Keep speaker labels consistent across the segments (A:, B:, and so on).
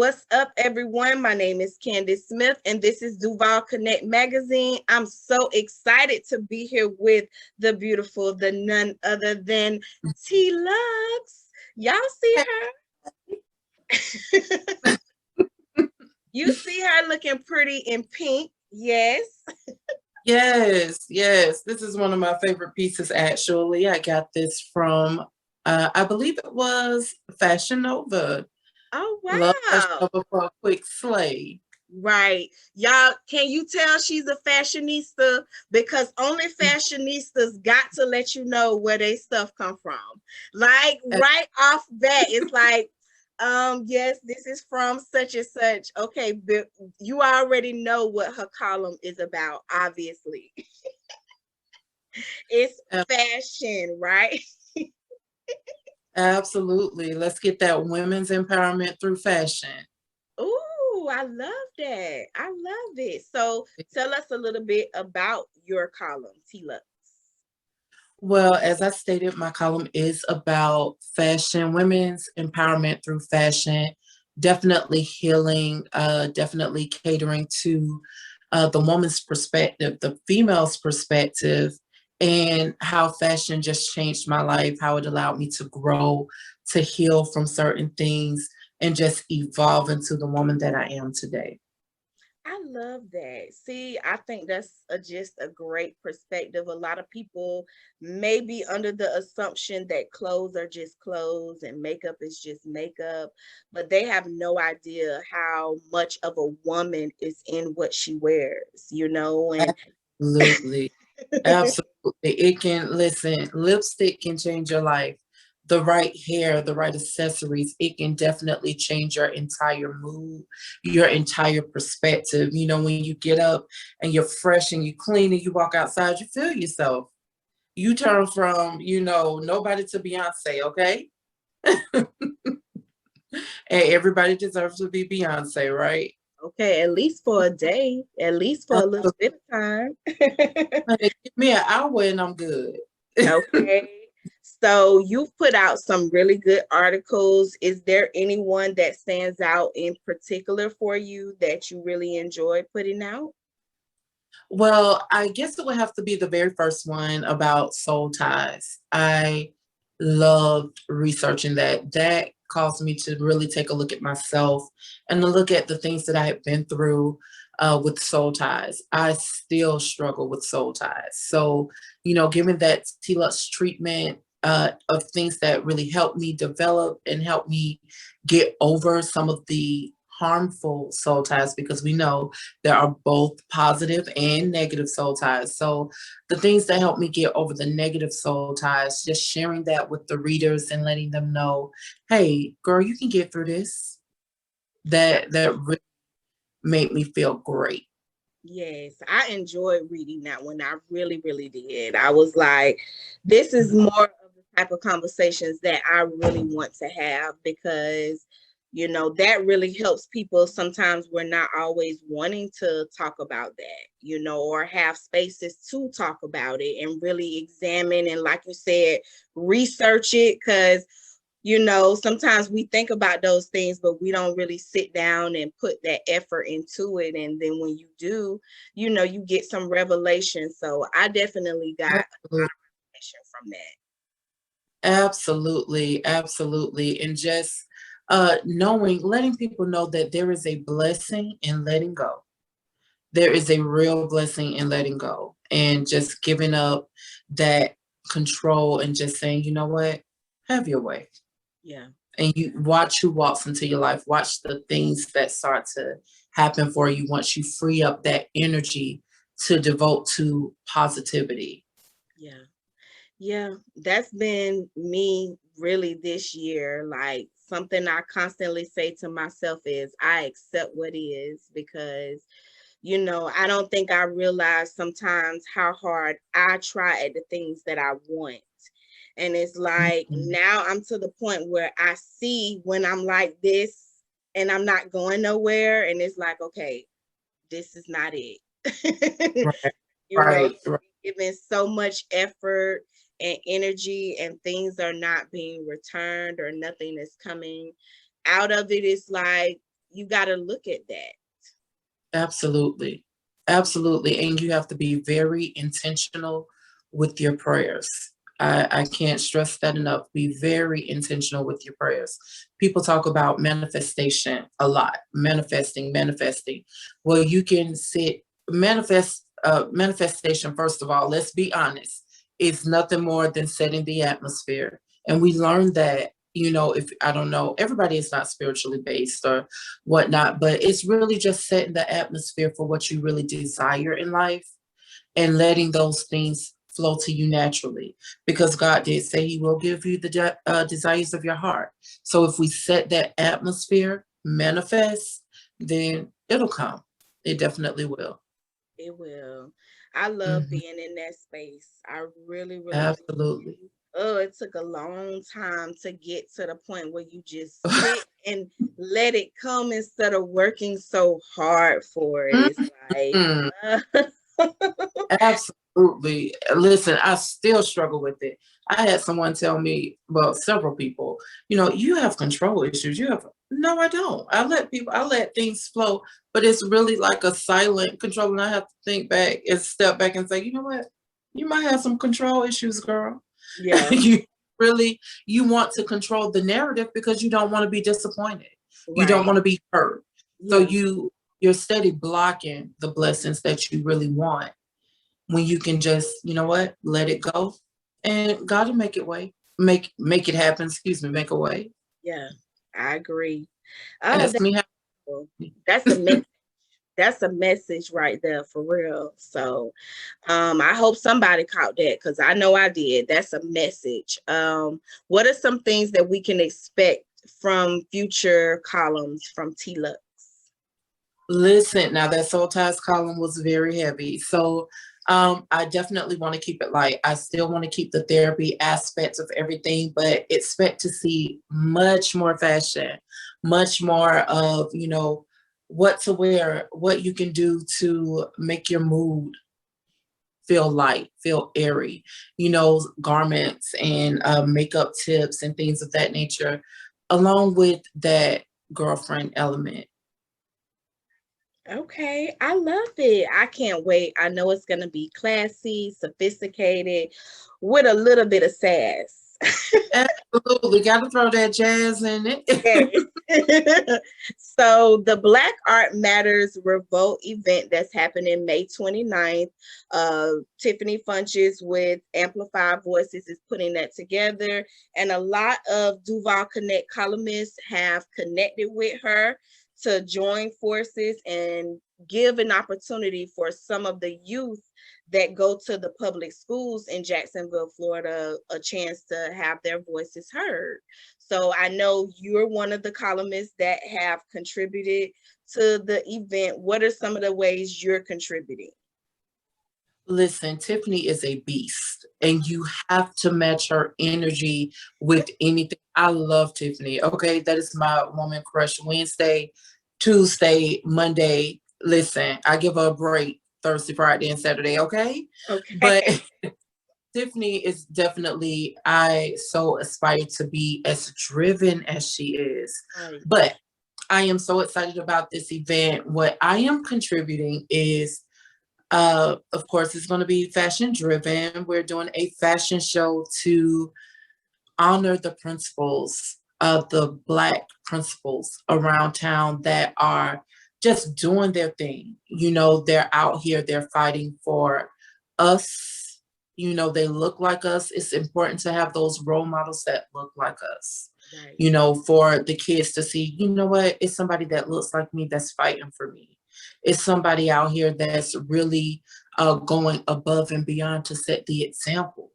A: What's up, everyone? My name is Candace Smith, and this is Duval Connect Magazine. I'm so excited to be here with the beautiful, the none other than Tee Luxe. Y'all see her? You see her looking pretty in pink, yes.
B: Yes. This is one of my favorite pieces, actually. I got this from, I believe it was Fashion Nova.
A: Oh,
B: Love Fashion
A: wow.
B: Nova for a quick slay.
A: Right. Y'all, can you tell she's a fashionista? Because only fashionistas got to let you know where their stuff come from. Like right off bat, it's like, yes, this is from such and such. Okay, but you already know what her column is about, obviously. It's fashion, right?
B: Absolutely. Let's get that women's empowerment through fashion.
A: Ooh, I love that. I love it. So tell us a little bit about your column, Tee Luxe.
B: Well, as I stated, my column is about fashion, women's empowerment through fashion, definitely healing, definitely catering to the woman's perspective, the female's perspective, and how fashion just changed my life, how it allowed me to grow, to heal from certain things, and just evolve into the woman that I am today.
A: I love that. See, I think that's just a great perspective. A lot of people may be under the assumption that clothes are just clothes and makeup is just makeup, but they have no idea how much of a woman is in what she wears, and
B: Absolutely. Absolutely. It can, listen, lipstick can change your life. The right hair, the right accessories, it can definitely change your entire mood, your entire perspective. You know, when you get up and you're fresh and you clean and you walk outside, you feel yourself. You turn from, nobody to Beyonce, okay? And everybody deserves to be Beyonce, right?
A: okay, at least for a day, at least for a little bit of time.
B: Honey, give me an hour and I'm good.
A: Okay. So you've put out some really good articles. Is there anyone that stands out in particular for you that you really enjoy putting out?
B: Well, I guess it would have to be the very first one about soul ties. I loved researching that. That caused me to really take a look at myself and to look at the things that I had been through with soul ties. I still struggle with soul ties. So, given that Tee Luxe treatment of things that really helped me develop and help me get over some of the harmful soul ties, because we know there are both positive and negative soul ties. So the things that help me get over the negative soul ties, just sharing that with the readers and letting them know, hey, girl, you can get through this. That really made me feel great.
A: Yes, I enjoyed reading that one. I really, really did. I was like, this is more of the type of conversations that I really want to have because, that really helps people. Sometimes we're not always wanting to talk about that, or have spaces to talk about it and really examine and, like you said, research it because sometimes we think about those things, but we don't really sit down and put that effort into it. And then when you do, you get some revelation. So I definitely got a lot
B: Absolutely.
A: of revelation from that.
B: Absolutely. And just letting people know that there is a blessing in letting go. There is a real blessing in letting go and just giving up that control and just saying, you know what, have your way.
A: Yeah.
B: And you watch who walks into your life, watch the things that start to happen for you once you free up that energy to devote to positivity.
A: Yeah. Yeah. That's been me really this year. Like something I constantly say to myself is I accept what is because I don't think I realize sometimes how hard I try at the things that I want. And it's like
B: Mhm.
A: now I'm to the point where I see when I'm like this and I'm not going nowhere. And it's like, okay, this is not it.
B: Right,
A: you know,
B: right.
A: giving so much effort and energy and things are not being returned or nothing is coming out of it. It's like you got to look at that.
B: Absolutely. Absolutely. And you have to be very intentional with your prayers. I can't stress that enough. Be very intentional with your prayers. People talk about manifestation a lot. Manifesting, manifesting. Well, you can manifestation, first of all, let's be honest, is nothing more than setting the atmosphere. And we learned that, if I don't know, everybody is not spiritually based or whatnot, but it's really just setting the atmosphere for what you really desire in life and letting those things flow to you naturally, because God did say he will give you the desires of your heart. So if we set that atmosphere, manifest, then it'll come. It definitely will.
A: It will. I love being in that space. I really, really do.
B: Absolutely.
A: Oh, it took a long time to get to the point where you just sit and let it come instead of working so hard for it. It's like,
B: Absolutely. Listen, I still struggle with it. I had someone tell me, well, several people, you have control issues. No, I don't. I let things flow, but it's really like a silent control. And I have to think back and step back and say, you know what? You might have some control issues, girl.
A: yeah,
B: You want to control the narrative because you don't want to be disappointed. You don't
A: right.
B: want to be hurt. So
A: Yeah.
B: you're steady blocking the blessings that you really want when you can just, let it go, and God will make it way, make it happen. Excuse me, make a way.
A: Yeah, I agree. Oh,
B: Ask
A: that's
B: me how.
A: cool. That's a message. That's a message right there for real. So I hope somebody caught that, because I know I did. That's a message. What are some things that we can expect from future columns from Tee Luxe?
B: Listen, now that soul ties column was very heavy. So I definitely want to keep it light. I still want to keep the therapy aspects of everything, but expect to see much more fashion, much more of, what to wear, what you can do to make your mood feel light, feel airy, garments and makeup tips and things of that nature, along with that girlfriend element.
A: Okay, I love it. I can't wait. I know it's going to be classy, sophisticated, with a little bit of sass.
B: Absolutely. Got to throw that jazz in it.
A: So the Black Art Matters Revolt event that's happening May 29th, Tiffany Funches with Amplified Voices is putting that together. And a lot of Duval Connect columnists have connected with her to join forces and give an opportunity for some of the youth that go to the public schools in Jacksonville, Florida, a chance to have their voices heard. So I know you're one of the columnists that have contributed to the event. What are some of the ways you're contributing?
B: Listen, Tiffany is a beast, and you have to match her energy with anything. I love Tiffany. Okay, that is my woman crush. Wednesday, Tuesday, Monday. Listen, I give her a break Thursday, Friday, and Saturday. Okay, but
A: Okay.
B: Tiffany is definitely, I so aspire to be as driven as she is.
A: Right.
B: But I am so excited about this event. What I am contributing is, of course, it's going to be fashion driven. We're doing a fashion show to honor the principals of the Black principals around town that are just doing their thing. They're out here, they're fighting for us. They look like us. It's important to have those role models that look like us.
A: Right.
B: For the kids to see, what, it's somebody that looks like me that's fighting for me. It's somebody out here that's really going above and beyond to set the example.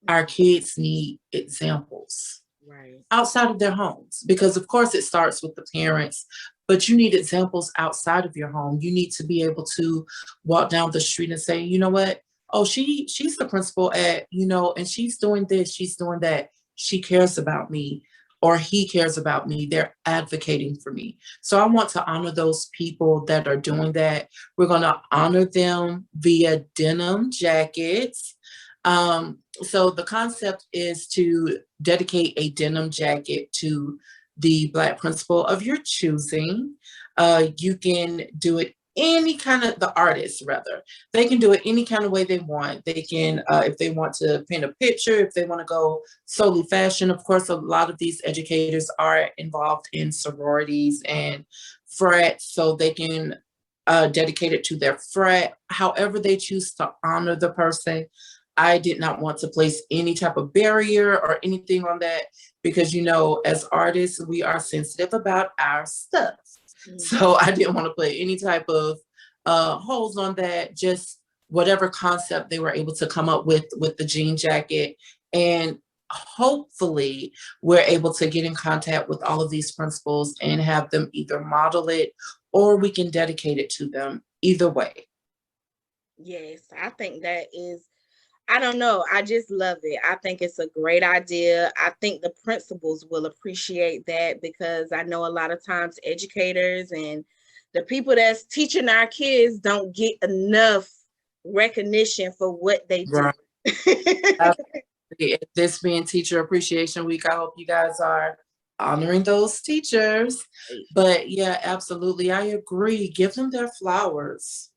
B: Our kids need examples
A: Right.
B: outside of their homes, because of course it starts with the parents, but you need examples outside of your home. You need to be able to walk down the street and say, you know what? Oh, she's the principal at, and she's doing this, she's doing that. She cares about me, or he cares about me. They're advocating for me. So I want to honor those people that are doing that. We're going to honor them via denim jackets. So the concept is to dedicate a denim jacket to the Black principal of your choosing. You can do it any kind of, the artists rather, they can do it any kind of way they want. They can, if they want to paint a picture, if they want to go solely fashion. Of course, a lot of these educators are involved in sororities and frats, so they can dedicate it to their frat, however they choose to honor the person. I did not want to place any type of barrier or anything on that because, you know, as artists, we are sensitive about our stuff. So I didn't want to put any type of holes on that, just whatever concept they were able to come up with the jean jacket. And hopefully we're able to get in contact with all of these principals and have them either model it or we can dedicate it to them. Either way.
A: Yes, I think that is, I don't know. I just love it. I think it's a great idea. I think the principals will appreciate that because I know a lot of times educators and the people that's teaching our kids don't get enough recognition for what they do.
B: Right. This being Teacher Appreciation Week, I hope you guys are honoring those teachers. But yeah, absolutely. I agree. Give them their flowers.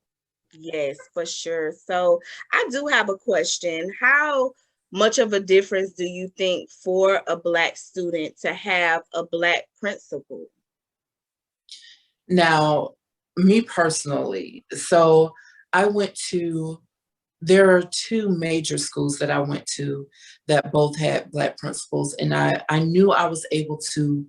A: Yes, for sure. So I do have a question. How much of a difference do you think for a Black student to have a Black principal?
B: Now, me personally, so I went to, there are two major schools that I went to that both had Black principals, and I knew I was able to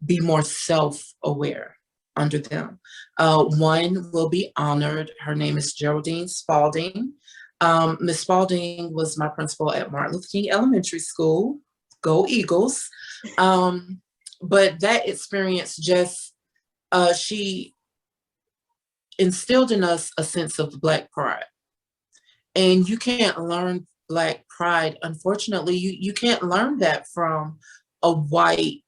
B: be more self-aware under them. One will be honored. Her name is Geraldine Spalding. Ms. Spalding was my principal at Martin Luther King Elementary School. Go Eagles. But that experience just, she instilled in us a sense of Black pride. And you can't learn Black pride. Unfortunately, you can't learn that from a white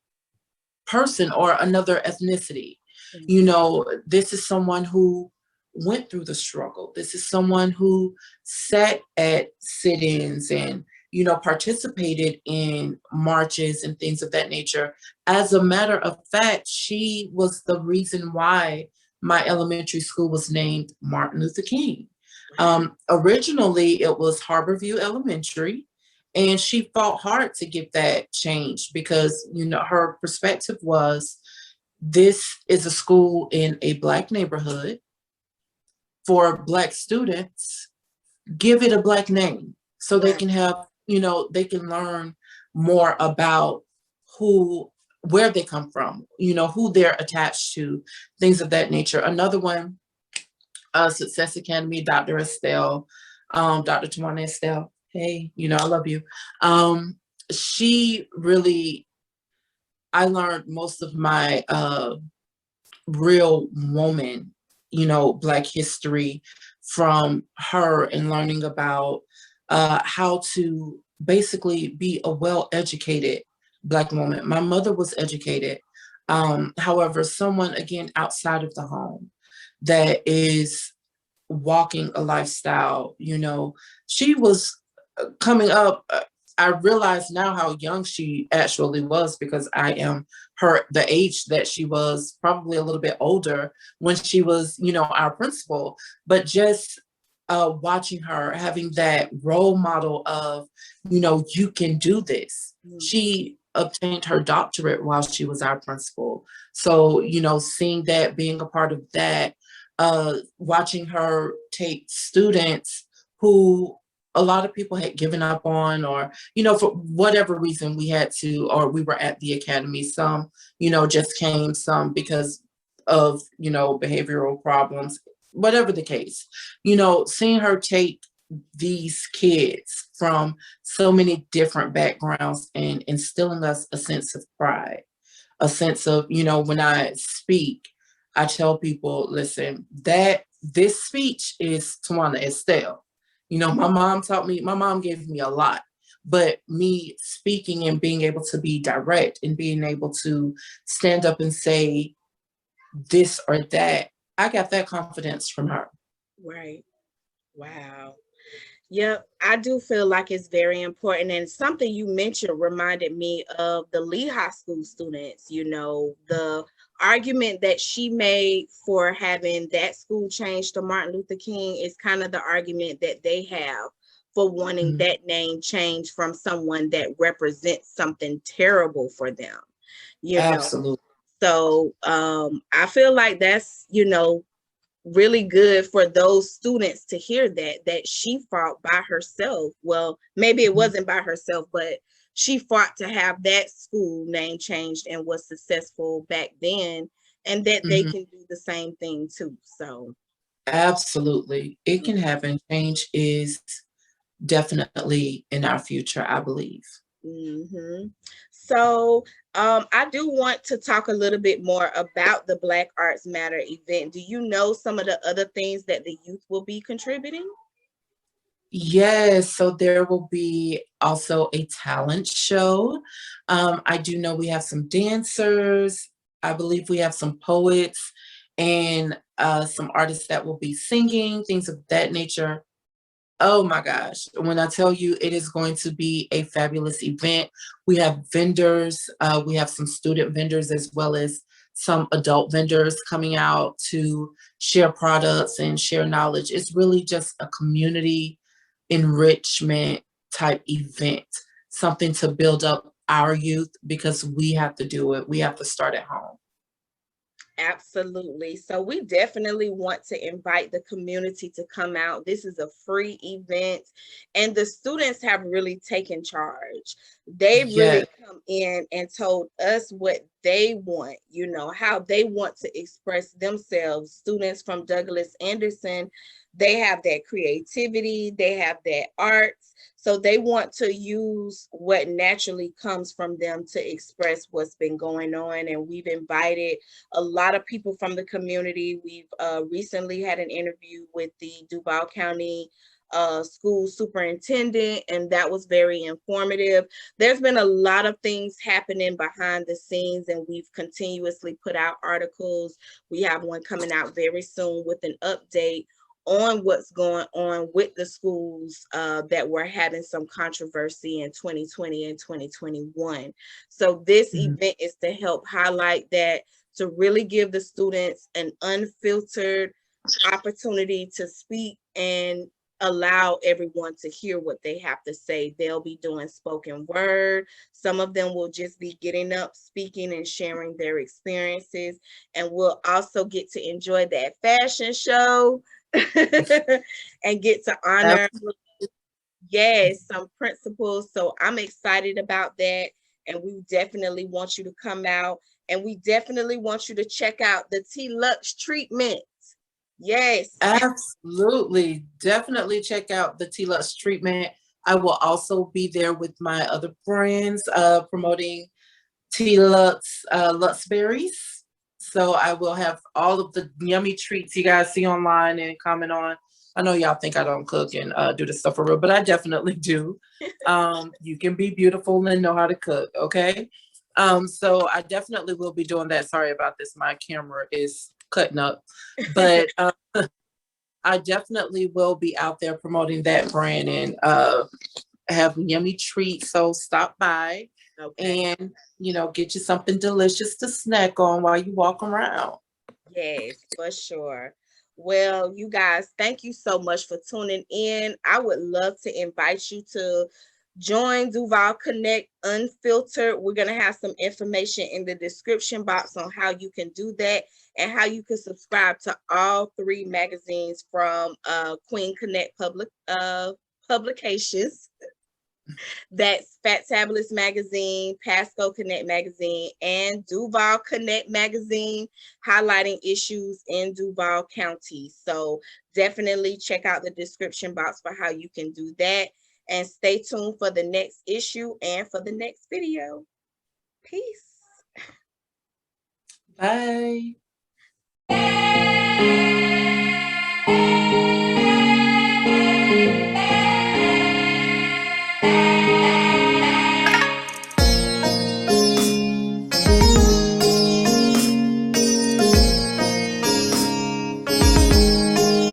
B: person or another ethnicity. You know, this is someone who went through the struggle. This is someone who sat at sit-ins and, you know, participated in marches and things of that nature. As a matter of fact, she was the reason why my elementary school was named Martin Luther King. Originally, it was Harborview Elementary, and she fought hard to get that changed because, you know, her perspective was, this is a school in a Black neighborhood for Black students. Give it a Black name so they can have, you know, they can learn more about where they come from, you know, who they're attached to, things of that nature. Another one, Success Academy, Dr. Estelle, Dr. Tawana Estelle. Hey, you know, I love you. She really, I learned most of my real woman, you know, Black history from her and learning about how to basically be a well-educated Black woman. My mother was educated. However, someone, again, outside of the home that is walking a lifestyle, you know, she was coming up. I realize now how young she actually was because I am the age that she was, probably a little bit older when she was, you know, our principal. But just watching her, having that role model of, you know, you can do this. She obtained her doctorate while she was our principal. So, you know, seeing that, being a part of that, watching her take students who a lot of people had given up on, or, you know, for whatever reason we had to, or we were at the academy. Some, you know, just came, some because of, you know, behavioral problems, whatever the case, you know, seeing her take these kids from so many different backgrounds and instilling us a sense of pride, a sense of, you know, when I speak, I tell people, listen, that this speech is Tawana Estelle. You know, my mom gave me a lot, but me speaking and being able to be direct and being able to stand up and say this or that, I got that confidence from her.
A: Right. Wow. Yep, I do feel like it's very important. And something you mentioned reminded me of the Lee High School students, the argument that she made for having that school changed to Martin Luther King is kind of the argument that they have for wanting
B: Mhm.
A: that name changed from someone that represents something terrible for them, you know.
B: Absolutely.
A: So I feel like that's, really good for those students to hear that she fought by herself. Well, maybe it
B: Mhm.
A: wasn't by herself, but she fought to have that school name changed and was successful back then, and that they
B: Mhm.
A: can do the same thing too. So
B: Absolutely. It can happen. Change is definitely in our future, I believe.
A: hmm so I do want to talk a little bit more about the Black Arts Matter event. Do you know some of the other things that the youth will be contributing?
B: Yes, so there will be also a talent show. I do know we have some dancers. I believe we have some poets and some artists that will be singing, things of that nature. Oh my gosh. When I tell you it is going to be a fabulous event, we have vendors, we have some student vendors as well as some adult vendors coming out to share products and share knowledge. It's really just a community enrichment type event, something to build up our youth because we have to do it. We have to start at home.
A: Absolutely. So we definitely want to invite the community to come out. This is a free event, and the students have really taken charge. They
B: Yes.
A: really come in and told us what they want, how they want to express themselves. Students from Douglas Anderson, they have that creativity, they have that arts. So they want to use what naturally comes from them to express what's been going on. And we've invited a lot of people from the community. We've recently had an interview with the Duval County school superintendent, and that was very informative. There's been a lot of things happening behind the scenes, and we've continuously put out articles. We have one coming out very soon with an update on what's going on with the schools that were having some controversy in 2020 and 2021. So this
B: Mhm.
A: event is to help highlight that, to really give the students an unfiltered opportunity to speak and allow everyone to hear what they have to say. They'll be doing spoken word. Some of them will just be getting up, speaking, and sharing their experiences. And we'll also get to enjoy that fashion show and get to honor,
B: Absolutely.
A: yes, some principles. So I'm excited about that. And we definitely want you to come out, and we definitely want you to check out the Tee Luxe treatment. Yes.
B: Absolutely. Definitely check out the Tee Luxe treatment. I will also be there with my other friends promoting Tee Luxe Luxe Berries. So I will have all of the yummy treats you guys see online and comment on. I know y'all think I don't cook and do this stuff for real, but I definitely do. You can be beautiful and know how to cook, okay? So I definitely will be doing that. Sorry about this. My camera is cutting up. But I definitely will be out there promoting that brand and have yummy treats. So stop by
A: Okay.
B: and get you something delicious to snack on while you walk around.
A: Yes, for sure. Well, you guys, thank you so much for tuning in. I would love to invite you to join Duval Connect Unfiltered. We're going to have some information in the description box on how you can do that and how you can subscribe to all three magazines from Queen Connect Publications. That's Fatabulous Magazine, Pasco Connect Magazine, and Duval Connect Magazine, highlighting issues in Duval County. So definitely check out the description box for how you can do that. And stay tuned for the next issue and for the next video. Peace.
B: Bye.